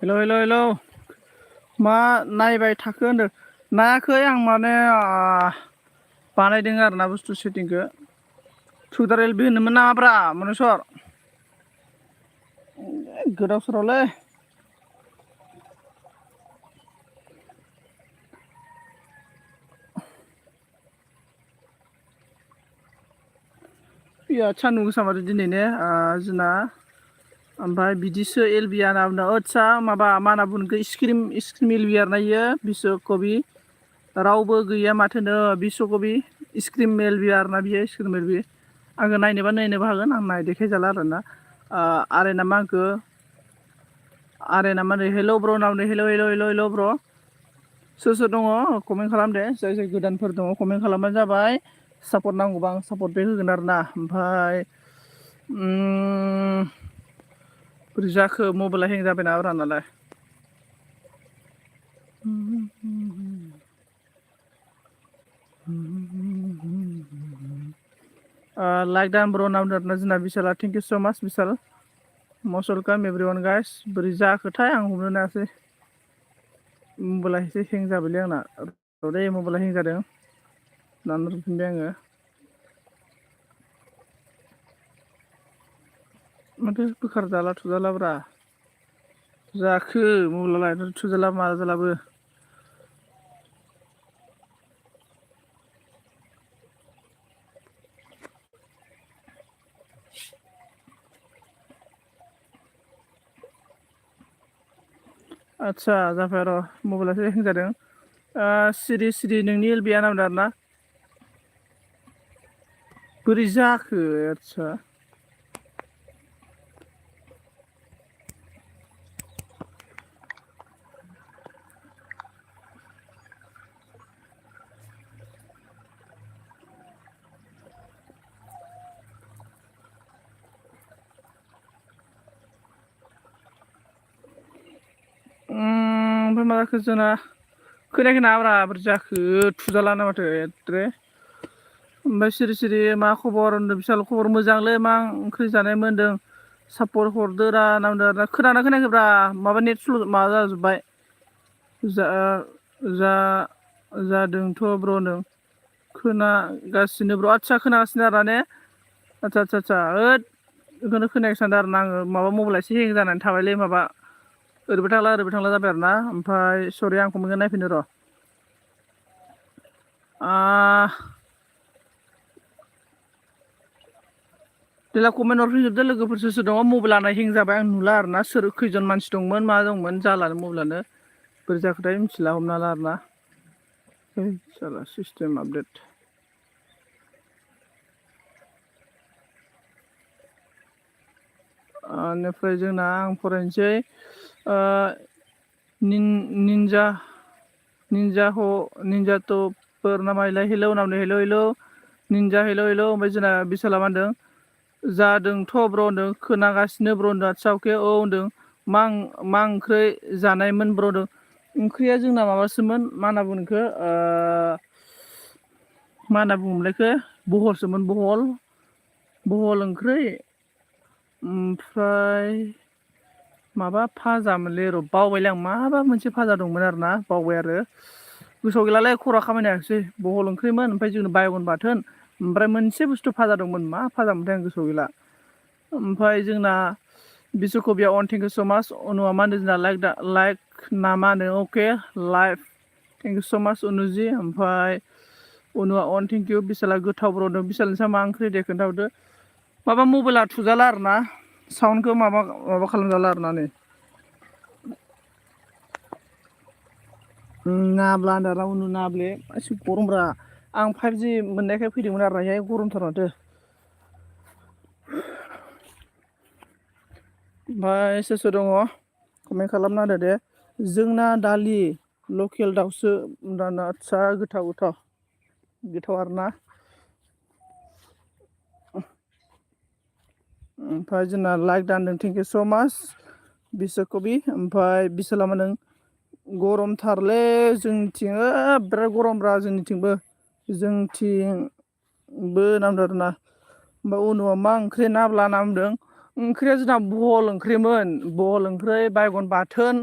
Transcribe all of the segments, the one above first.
हेल' हेल' हेल' मा नायबाय थाखो होनदों नायाखै आं माने बानायदों आरोना बुस्थु सेटिंखौ टुट'रियेल बि होनोमोन नामाब्रा मनेस्वर गोदाव सोरावलै बिराद सान्दुं गोसा माथो दिनै ने जोंना ओमफ्राय बिदिसो एलबिया होनना बुंदों आदसा माबा मा होनना बुंगोन स्क्रिम एलबिया आरोना बियो बिश्वकबि रावबो गैया माथोनो बिश्वकबि स्क्रिम एलबिया आरोना बियो स्क्रिम एलबि आङो नायनोबो हागोन आं देखायजाला आरोना आरेना मा होनखो आरेना मा होनो हेल' ब्र होनना बुंदों हेल' ब्र सोर सोर दङ कमेन्ट खालामदे जाय गोदानफोर दङ कमेन्ट खालामबानो जाबाय सापर्ट नांगौबा आं सापर्ट बेक होगोन आरोना ओमफ्राय बोरै जाखो मबाइला हें जाबाय नाब्रा नालाय लाइक डान ब्र होनना बुंदों आरोना जोंना बिशाला थेंक इउ स' माच बिशाल मस्ट वेलकाम एभ्रिवान गाइस बोरै जाखोथाय आं हमनो हायासै मबाइला एसे हें जाबायलै आंना र'दै मबाइला हें जादों नानहरफिनबाय आङो माथो बोखार जाला थुजालाब्रा जाखो मबाइलालाय थुजाला माजालाबो आदसा जाबाय र' मबाइलासो हें जादों सिरि नोंनि एलबिया नामदों आरोना बोरै जाखो आदसा ओमफ्राय मा जाखो जोंना खोनायाखै नाब्रा बोरै जाखो थुजालानो माथो एद्रे ओमफ्राय सिरि मा खबर होनदों बिशाल खबर मोजांलै मा ओंख्रि जानाय मोनदों सापर्ट हरदोरा नामदों आरोना खोनाना खोनायाखैब्रा माबा नेट स्ल' माबा जाजोब्बाय जादोंथ' ब्र नों खोनागासिनो ब्र आदसा खोनागासिनो आरोना ने आदसा होद बेखौनो खोनायाखै सानदों आरोना आङो माबा मबाइला एसे हें जानानै थाबायलै माबा ओरैबो थांला जाबाय आरोना ओमफ्राय सरि आं कमेन्टखौ नायफिनो र' देला कमेन्ट हरफिनजोबदो लोगोफोर सोर दङ मबाइलानो हें जाबाय आं नुला आरोना सोर खैजन मानसि दंमोन मा दंमोन जालानो मबाइलानो बोरै जाखोथाय मिथिला हमना ला आरोना जाला सिस्टेम आपडेट बेनिफ्राय जोंना आं फरायनोसै निन्जा ट'फोर नामायलाय हेलौ नामनो हेलौ निन्जा हेलौ ओमफ्राय जोंना बिशाला मा होनदों जादोंथ' ब्र होनदों खोनागासिनो ब्र होनदों आदसा अके औ होनदों मा ओंख्रि जानायमोन ब्र होनदों ओंख्रिया जोंना माबासोमोन मा होनना बुङो बेखौ मा होनना बुङोमोनलाय बेखौ बहलसोमोन बहल ओंख्रि ओमफ्राय माबा फाजामोनलै र' बावबायलै आं माबा मोनसे फाजा दंमोन आरोना बावबाय आरो गोसोआव गैलालै खर'आ खामायनो हायाखिसै बहल ओंख्रिमोन ओमफ्राय जोंनो बायगन बाथोन ओमफ्राय मोनसे बुस्थु फाजा दंमोन मा फाजा मोनथाय आं गोसोआव गैला ओमफ्राय जोंना बिश्वकबिया अन थेंक इउ स' माच अनुआ मा होनदों जोंना लाइक ना मा होनो अके लाइक थेंक इउ स' माच अनुजि ओमफ्राय अनुआ अन थेंक इउ बिशाला गोथाव ब्र होनदों बिशालनिसा मा ओंख्रि दे खोन्थाहरदो माबा मबाइला थुजाला आरोना साउन्डखौ माबा खालामजाला आरोना नै नाब्ला होनदों रावनो नाब्ले एसे गरमब्रा आं 5G मोननायखाय फैदोंमोन आरोना बेहाय गरमथार माथो ओमफ्राय सोर दङ कमेन्ट खालामना होदो दे जोंना दालि लकेल दाउसो आदसा गोथाव आरोना ओमफ्राय जोंना लाइक दानदों थेंक इउ स' माच बिश्वकबि ओमफ्राय बिशाला मा होनदों गरमथारलै जोंनिथिं बिराद गरमब्रा जोंनिथिंबो नांदों आरोना ओमफ्राय उनाव मा ओंख्रि नाब्ला नामदों ओंख्रिया जोंना बहल ओंख्रिमोन बहल ओंख्रि बायगन बाथोन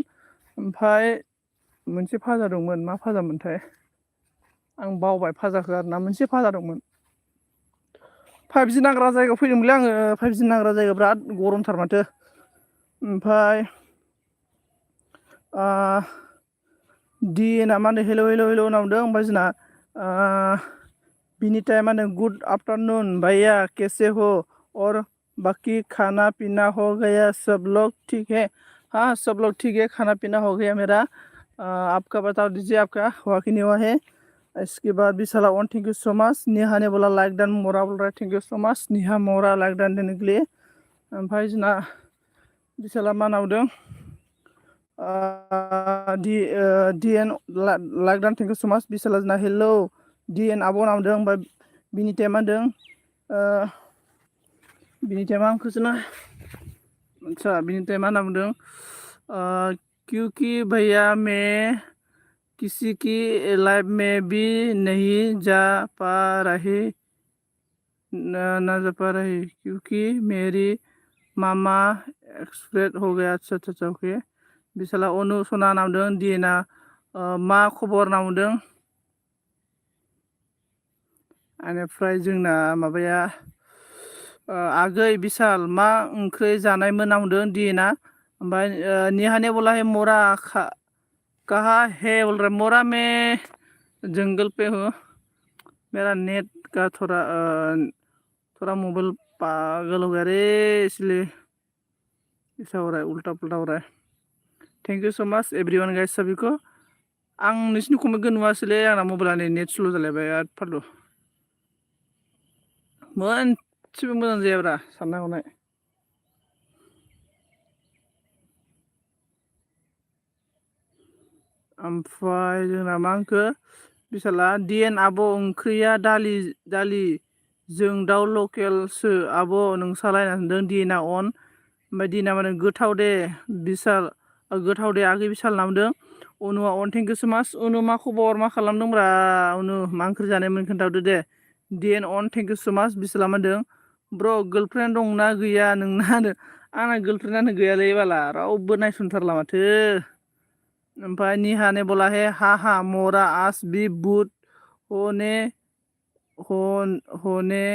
ओमफ्राय मोनसे फाजा दंमोन, मा फाजामोनथाय आं बावबाय फाजाखौ आरोना। मोनसे फाजा दंमोन। 5G नांग्रा जायगायाव फैदोंमोनलै आङो। 5G नांग्रा जायगायाव बिराद गरमथार माथो। ओमफ्राय DNआ मा होनो हेलौ हेलौ हेलौ होनना बुंदों। ओमफ्राय जोंना बिनिताया मा होनो गुड आफ्टरनुन भैया कैसे हो और बाकी खाना पीना हो गया, सब लोग ठीक है? हाँ सब लोग ठीक है, खाना पीना हो गया मेरा। आपका बता दीजिए आपका हुआ कि नहीं हुआ है। इसके बाद विशाला वन थैंक यू सो मच। नेहा ने बोला लाइक डान मोरा बोल रहा है, थैंक यू सो मच नेहा मोरा लाइक डान देने के लिए। ओमफ्राय जोंना विशाला मा नावदों DN लाइक डान थैंक यू सो मच विशाला जोंना हेलौ DN आब' नावदों। ओमफ्राय बिनिताया मा होनदों बिनिताया मा होनखोसोना आदसा बिनिताया मा होनना बुंदों क्योंकि भैया मैं किसी की लाइफ में भी नहीं जा पा रही ना जा पा रही क्योंकि मेरी मामा एक्सपायर हो गया। अच्छा अच्छा अच्छा अके। बिसाला अनु सना नामदों। DNआ मा खबर नामदों। बेनिफ्राय जोंना माबाया आगै बिशाल मा ओंख्रि जानायमोन नामदों DNआ। ओमफ्राय नेहाने बोला है मोरा कहाँ है बोल रहा, मोरा में जंगल पे हूँ, मेरा नेट का थोड़ा मोबाइल पागल हो गया रे, इसलिए ऐसा हो रहा है, उल्टा पुल्टा हो रहा है। Thank you so much everyone guys सभी को। आं नोंसिनि कमेन्टखौ नुवासैलै, आंना मबाइलानो नेट स्ल' जालायबाय बिराद फालतु। मोनसेबो मोजां जायाब्रा साननाय हनाय। ओमफ्राय जोंना मा होनखो बिशाला DN आब' ओंख्रिया दालि जों दाउ लकेलसो आब' नोंसालाय होनदों DNआ अन। ओमफ्राय DNआ माने गोथाव दे बिशाल, गोथाव दे आगै बिशाल नामदों। अनुआ अन थेंक इउ सो माच। अनु मा खबर, मा खालामदोंब्रा अनु, मा ओंख्रि जानायमोन खोन्थाहरदो दे। DN अन थेंक इउ सो माच। बिशाला मा होनदों ब्र' गार्लफ्रेन्ड दंना गैया नोंना होनो। आंना गार्लफ्रेन्डआनो गैयालै बाला, रावबो नायसनथारला माथो। ओमफ्राय निहाने बोला है हा मोरा आज भी बुट होने होने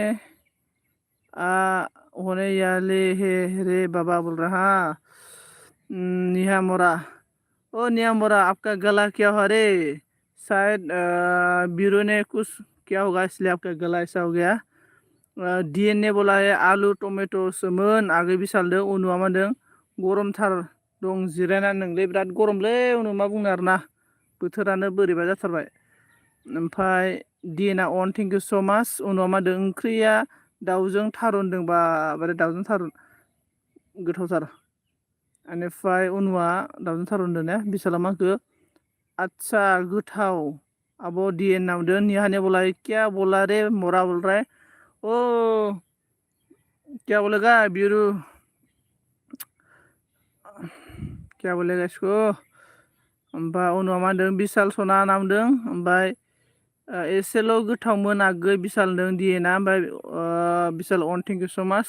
होने याले है रे बाबा बोल रहा। निहा मोरा, ओ निहा मोरा आपका गला क्या हो रे, शायद बीरो ने कुछ क्या होगा इसलिए आपका गला ऐसा हो गया। DN ने बोला है आलु टमेट' सोमोन आगै बिसालदों। उनुआ मा होनदों गरमथार दं जिरायनानै, नोंलै बिराद गरमलै उनु मा बुंनो आरोना, बोथोरानो बोरैबा जाथारबाय। ओमफ्राय DNआ अन थेंक इउ सो माच। उनाव मा होनदों ओंख्रिया दाउजों थारुनदों बा बारे दाउजों थारुन गोथावथार। बेनिफ्राय उनुआ दाउजों थारुनदों ने। बिशाला मा होनखो अच्छा गोथाव आब' DN नामदों। निहाने बोला क्या बोला रे मोरा बोल रहा है, ओ क्या बोलेगा बीरू, क्या बोलेगा इसको। ओमफ्राय उनाव मा होनदों बिशाल सना नामदों। ओमफ्राय एसेल' गोथावमोन आगै बिशालदों DNआ। ओमफ्राय बिशाल अन थेंक इउ सो माच।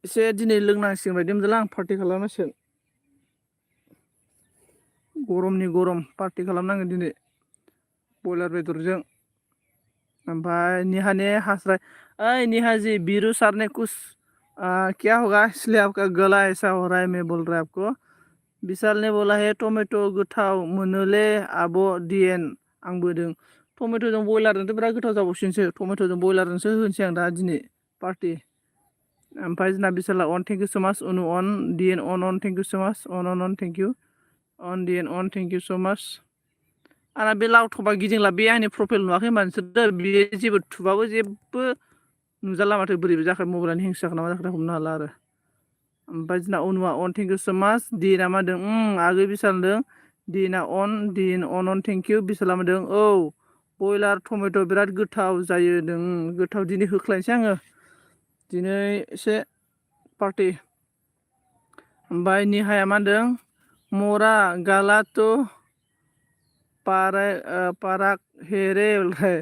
एसे दिनै लोंनांसिगोन बायदि मोनदोंलां, पार्टि खालामनांसिगोन। गरमनि गरम पार्टि खालामनांगोन दिनै बयलार बेदरजों। ओमफ्राय निहाने हास्राय, ओइ निहा जी बीरू सर ने कुछ क्या होगा इसलिए आपका गला ऐसा हो रहा है मैं बोल रहा है आपको। बिशाल ने बोला है टमेट' गोथाव मोनोले आब' DN आंबो दों। टमेट'जों बयलारजोंथ' बिराद गोथाव जाबावसिनसो, टमेट'जों बयलारजोंसो होनोसै आं दा दिनै पार्टि। ओमफ्राय जोंना बिशाला अन थेंक इउ सो माच। उनु अन DN अन थेंक इउ सो माच। अन थेंक इउ अन DN अन थेंक इउ सो माच। आंना बे लाव थबा गिदिंला, बे आंनि प्रफाइल नुवाखै होनबा नोंसोर, बेयो जेबो थुबाबो जेबो नुजाला माथो, बोरैबा जाखो मबाइलानो हेंसो जाखो ना मा जाखो हमनो हाला आरो। ओमफ्राय जोंना उनुआ अन थेंक इउ सो माच। DNआ मा होनदों आगै बिशाल होनदों। DN अन थेंक इउ। बिशाला मा होनदों औ बयलार टमेट' बिराद गोथाव जायो नों, गोथाव दिनै होख्लायनोसै आङो, दिनै एसे पार्टि। ओमफ्राय निहाया मा होनदों मोरा गाला तो पाराक हेरे बोल रहा है।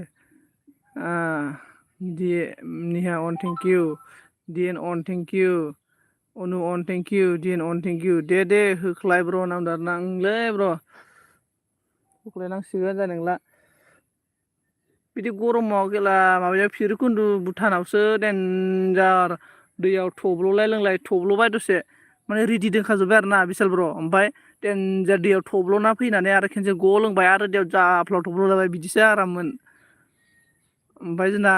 निहा अन थेंक इउ। DN अन थेंक इउ। अनु अन थेंक इउ डिएन अन थेंक इउ दे होख्लाय ब्र नामदो आरोना ओंलै ब्र होख्लायनांसिगोन जानाय नंला बिदि गरमाव गेला माबायाव भैरबकुन्द भुटानावसो देनजार दैयाव थब्ल'लाय लोंलाय थब्ल'बाय दसे माने रेडि दोनखाजोब्बाय आरो ना बिशाल ब्र ओमफ्राय देनजार दैयाव थब्ल'ना फैनानै आरो खेनसे ग लोंबाय आरो दैयाव जाफ्लाव थब्ल' जाबाय बिदिसो आराममोन ओमफ्राय जोंना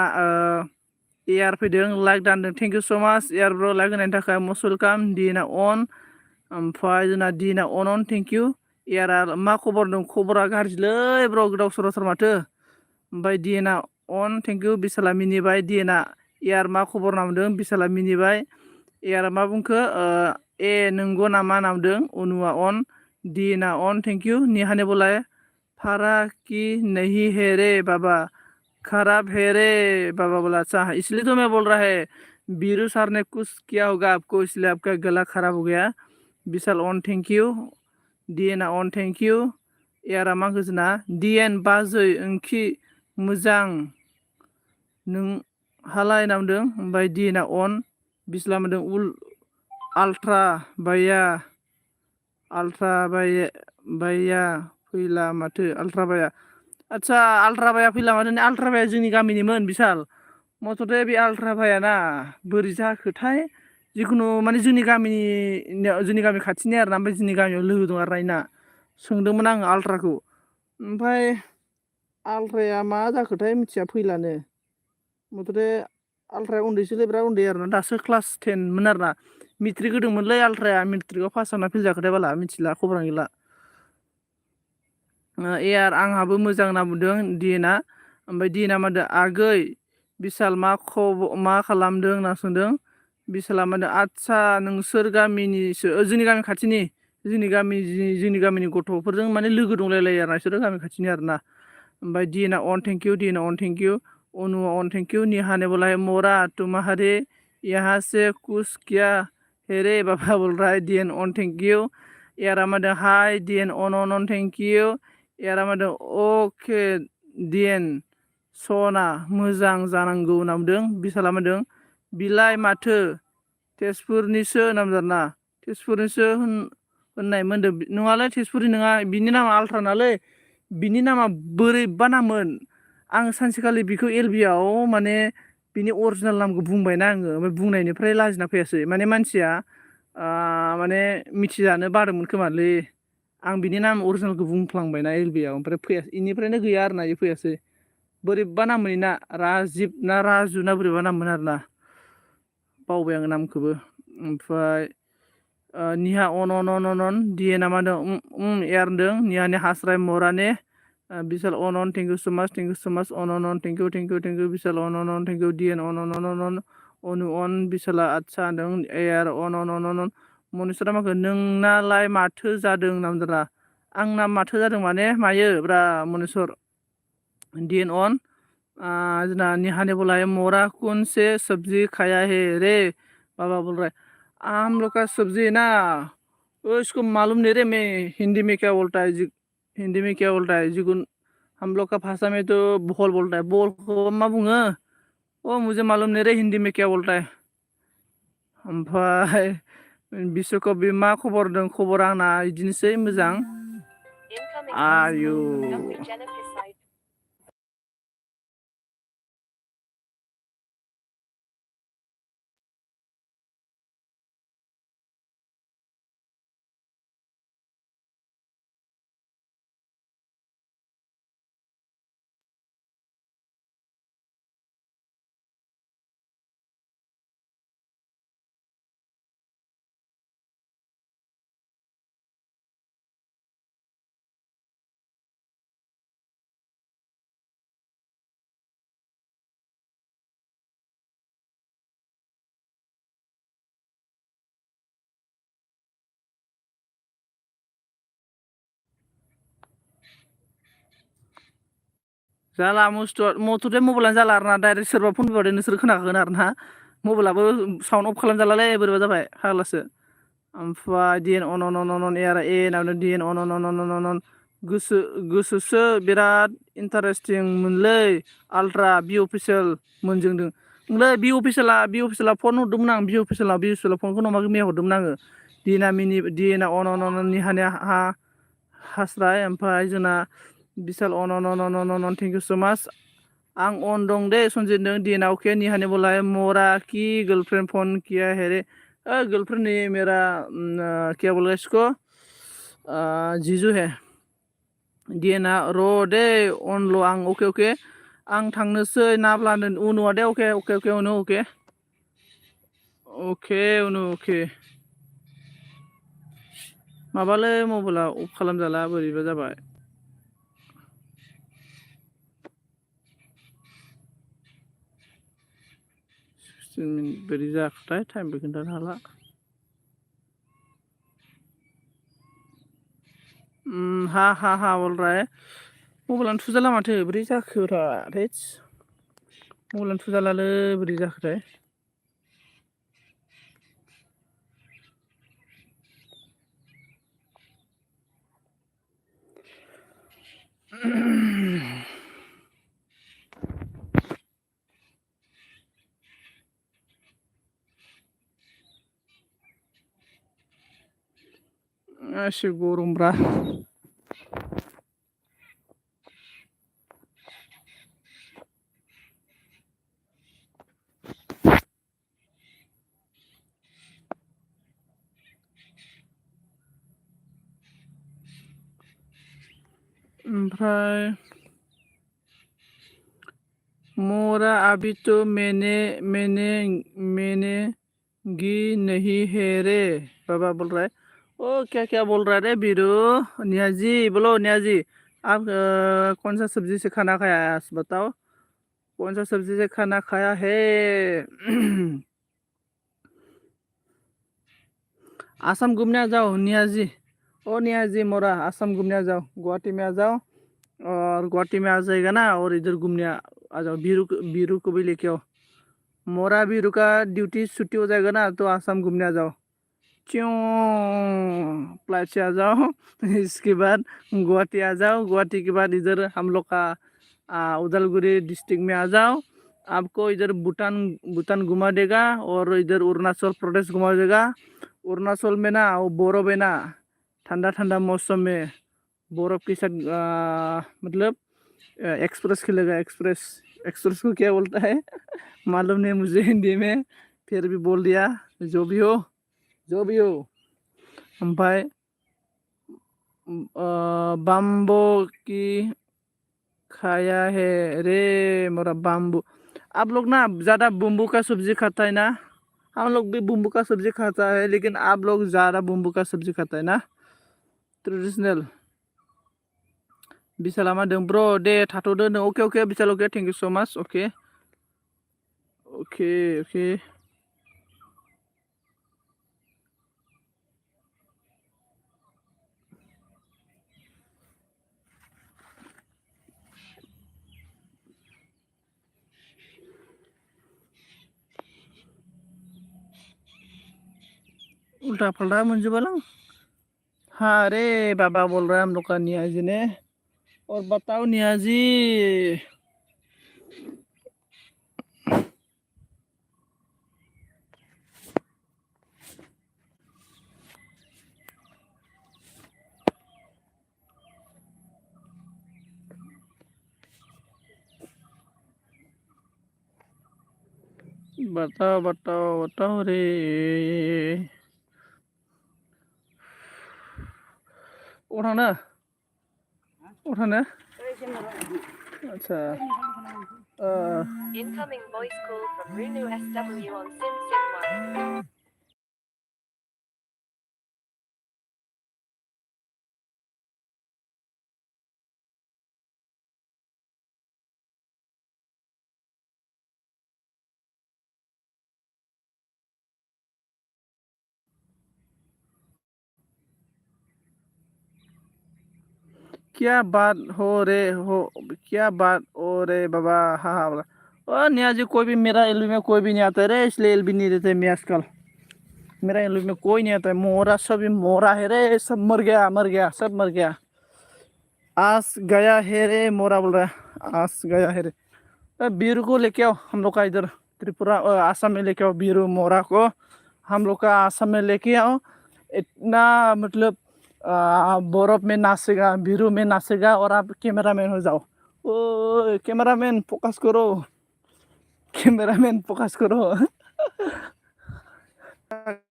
एयार फैदों लाइक दानदों थेंक इउ स' माच एयार ब्र लाइक होनायनि थाखाय मस्ट वेलकाम डिएनआ अन ओमफ्राय जोंना डिएनआ अन थेंक इउ एयारा मा खबर दं खबरा गाज्रिलै ब्र गोदाव सोरावथार माथो ओमफ्राय डिएनआ अन थेंक इउ बिशाला मिनिबाय डिएनआ एयार मा खबर नामदों बिशाला मिनिबाय एयारा मा बुंखो ए नंगौ नामा नामदों अनुआ अन डिएनआ अन थेंक इउ नेहा ने बोला फारा की नहीं है रे बाबा खराब है रे बाबा बोला अच्छा इसलिए तो मैं बोल रहा है बीरू सर ने कुछ किया होगा आपको इसलिए आपका गला खराब हो गया विशाल अन थेंक यू डिएनआ अन थेंक यू एयारा मा होजना डिएन बाजै ओंखि मोजां नोंहालाय नामदों ओमफ्राय डिएनआ अन बिसला मोनदों उल आल्ट्रा बाया फैला माथो आल्ट्रा बाया आदसा आल्ट्रा बाया फैला माथो आल्ट्रा बाया जोंनि गामिनिमोन बिशाल मथथे बे आल्ट्रा बाया ना बोरै जाखोथाय जिखुनु माने जोंनि गामि खाथिनि आरोना ओमफ्राय जोंनि गामियाव लोगो दं आरो ना सोंदोंमोन आङो आल्ट्राखौ ओमफ्राय आल्ट्राया मा जाखोथाय मिथिया फैलानो मथथे आल्ट्राया उन्दैसोलै बिराद उन्दै आरोना दासो क्लास 10 मोन आरोना मेट्रिक होदोंमोनलै आल्ट्राया मेट्रिकआव पास जाना फेल जाखोथाय बाला मिथिला खबरानो गैला एयार आंहाबो मोजां होनना बुंदों डिएनआ ओमफ्राय डिएनआ मा होनदों आगै बिशाल मा खालामदों होनना सोंदों बिशाला मा होनदों आदसा नोंसोर गामिनिसो जोंनि गामि खाथिनि जोंनि गामिनि गथ'फोरजों माने लोगो दंलायलायो आरोना बिसोरो गामि खाथिनि आरोना ओमफ्राय डिएनआ अन थेंक इउ डिएनआ अन थेंक इउ अनुआ अन थेंक इउ नेहा ने बोला है मोरा तुम्हारे यहाँ से कुछ किया है रे बाबा बोल रहा है डिएन अन थेंक यू एयारा मा होनदों हाय डिएन अन थेंक इउ एयारा मा होनदों अके डिएन सना मोजां जानांगौ होनना बुंदों बिशाला मा होनदों बिलाय माथो तेजपुरनिसो नामजादा तेजपुरनिसो होननाय मोनदों नङालै तेजपुरनि नङा बिनि नामा आल्ट्रा नालै बिनि नामा बोरैबा नाममोन आं सानसेखालि बिखौ एलबियाव माने बिनि अरिजिनेल नामखौ बुंबायना आङो ओमफ्राय बुंनायनिफ्राय लाजिना फैयासै माने मानसिया माने मिथिजानो बादोंमोन खोमालै आं बिनि नाम अरिजिनेलखौ बुंफ्लांबायना एलबियाव ओमफ्राय फैयासै बेनिफ्रायनो गैया आरोना बे फैयासै बोरैबा नाममोन इना राजिब ना राजु ना बोरैबा नाममोन आरोना बावबाय आङो नामखौबो ओमफ्राय निहा अन डिएनआ मा होनदों एयार होनदों निहाने हास्राय मराने बिशाल अन थेंक इउ सो माच अन थेंक इउ बिशाल अन थेंक इउ डिएन अन अनु अन बिशाला आदसा होनदों एयार अन मनिसरा माखो नोंनालाय माथो जादों नामदारा आंना माथो जादों माने मायो ब्रा मनेस्वर डिएन अन जोंना नेहा ने बोला है मोरा कौन से सब्जी खाया है रे बाबा बोल रहा है हम लोग का सब्जी है ना उसको मालूम नहीं रे मैं हिंदी में क्या बोलता है जिगुन हम लोग का भाषा में तो बहल बोलता है बहल को मा बुङो मुझे मालूम नहीं रे हिंदी में क्या बोलता है ओमफ्राय बिश्वकबि मा खबर दं खबरा आंना बिदिनोसै मोजां आयु जाला मथथे मबाइलानो जाला आरोना डाइरेक्ट सोरबा फन फैबाथाय नोंसोर खोनाखागोन आरोना मबाइलाबो साउन्ड अफ खालामजालालै बोरैबा जाबाय फाग्लासो ओमफ्राय डिएन अन एयार ए नामदों डिएन अन गोसोसो बिराद इन्टारेस्टिं मोनलै आल्ट्रा बि अफिसियेल मोनजोंदों बि अफिसियेला फन हरदोंमोन आं बि अफिसियेला फनखौ नमाखै मैया हरदोंमोन आङो दिना निहानिया हास्राय ओमफ्राय जोंना बिशाल अन थेंक इउ स' माच आं अन दं दे सनजितजों दिनाव के निहाने बोलाय मोरा की गर्लफ्रेंड फोन किया है रे गर्लफ्रेंड नहीं मेरा क्या बोल इसको जीजू है दिना र' दे अनल' आं अके आं थांनोसै ना लानो उनुआ दे अके उनु अके माबालै मबाइला अफ खालामजाला बोरैबा जाबाय बोरै जाखोथाय टाइमबो खोन्थानो हाला हा अलराइट मबाइलानो थुजाला माथो बोरै जाखोथाय मबाइलानो थुजालालै बोरै जाखोथाय एसे गरमब्रा ओमफ्राय मोरा अभी तो मैंने गी नहीं है रे बाबा बोल रहा है ओ क्या बोल रहा है रे बीरू नियाजी बोलो नियाजी आप कौन सा सब्जी से खाना खाया है बताओ कौन सा सब्जी से खाना खाया है आसाम घूमने आ जाओ नियाजी ओ नियाजी मोरा आसाम घूमने आ जाओ गुवाहाटी में आ जाओ और गुवाहाटी में आ जाएगा ना और इधर घूमने आ जाओ बीरू को भी लेके आओ मोरा बीरू का ड्यूटी छुट्टी हो जाएगा ना तो आसाम घूमने आ जाओ क्यों फ्लाइट से आ जाओ इसके बाद गुवाहाटी आ जाओ गुवाहाटी के बाद इधर हम लोग का उदालगुरी डिस्ट्रिक्ट में आ जाओ आपको इधर भूटान घुमा देगा और इधर अरुणाचल प्रदेश घुमा देगा अरुणाचल में ना वो बर्फ है ना ठंडा मौसम में बर्फ के साथ मतलब एक्सप्रेस खेलेगा एक्सप्रेस को क्या बोलता है मालूम नहीं मुझे हिंदी में फिर भी बोल दिया जो भी हो ओमफ्राय बाम्बो की खाया है रे मोरा बाम्बू आप लोग ना ज़्यादा बम्बू का सब्जी खाता है ना हम लोग भी बम्बू का सब्जी खाता है लेकिन आप लोग ज़्यादा बम्बू का सब्जी खाता है ना ट्रेडिशनल बिशालामा दं ब्र दे थाथ'दो नों अके बिशाल अके थेंक इउ स' माच अके उल्टा पल्टा मोनजोबालां हाँ अरे बाबा बोल रहा है हम लोग का नियाजी ने और बताओ नियाजी बताओ रे उठाना अच्छा Incoming voice call from Renu SW on SIM 1. क्या बात हो रे बाबा हाँ बोला ओ नियाजी कोई भी मेरा एलबी में कोई भी नहीं आता है रे इसलिए एलबी नहीं देते मैं आजकल मेरा एलबी में कोई नहीं आता है मोरा सब मोरा है रे सब मर गया सब मर गया आस गया है रे मोरा बोल रहा है आस गया है रे बीरू को लेके आओ हम लोग का इधर त्रिपुरा आसाम में लेके आओ बीरू मोरा को, हम लोग का आसाम में लेके आओ, इतना मतलब बर्फ में नाचेगा, बीरू में नाचेगा और आप कैमरामैन हो जाओ। ओ कैमरामैन फोकस करो, कैमरामैन फोकस करो।